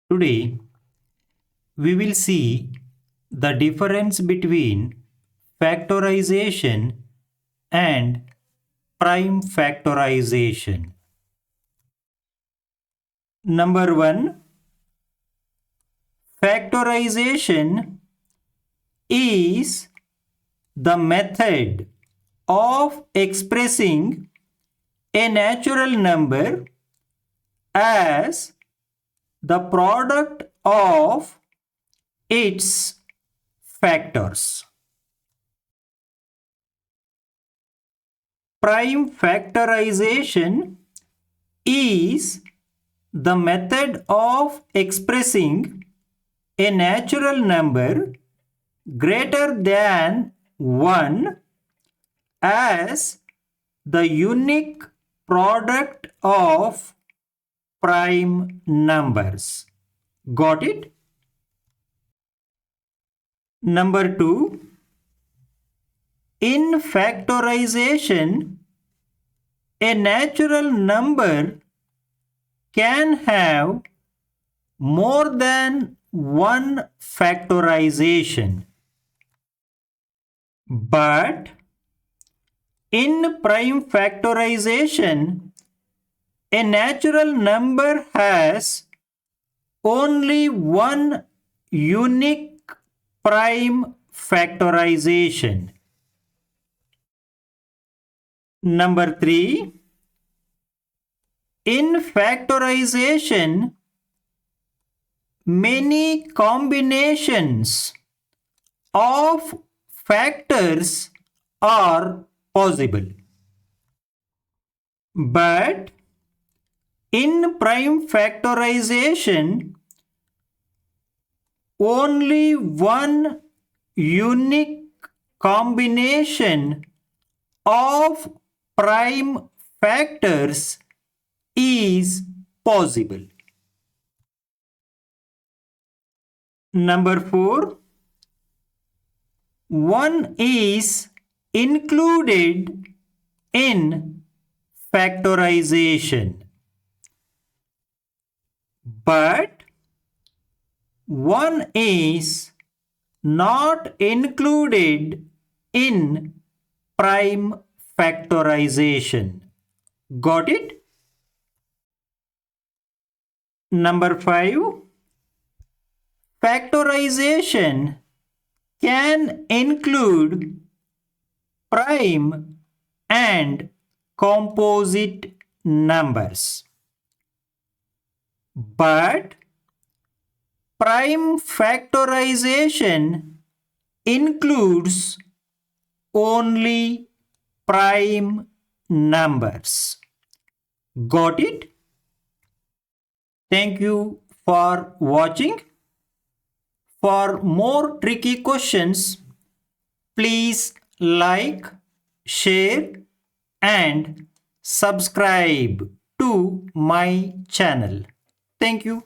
Today, we will see the difference between factorization and prime factorization. Number 1, factorization is the method of expressing a natural number as the product of its factors. Prime factorization is the method of expressing a natural number greater than 1 as the unique product of prime numbers. Got it? Number 2, in factorization, a natural number can have more than one factorization. But in prime factorization, a natural number has only one unique prime factorization. Number 3, in factorization, many combinations of factors are possible. But in prime factorization, only one unique combination of prime factors is possible. Number 4, one is included in factorization, but one is not included in prime factorization. Got it? Number 5, factorization can include prime and composite numbers. But prime factorization includes only prime numbers. Got it? Thank you for watching. For more tricky questions, please like, share, and subscribe to my channel. Thank you.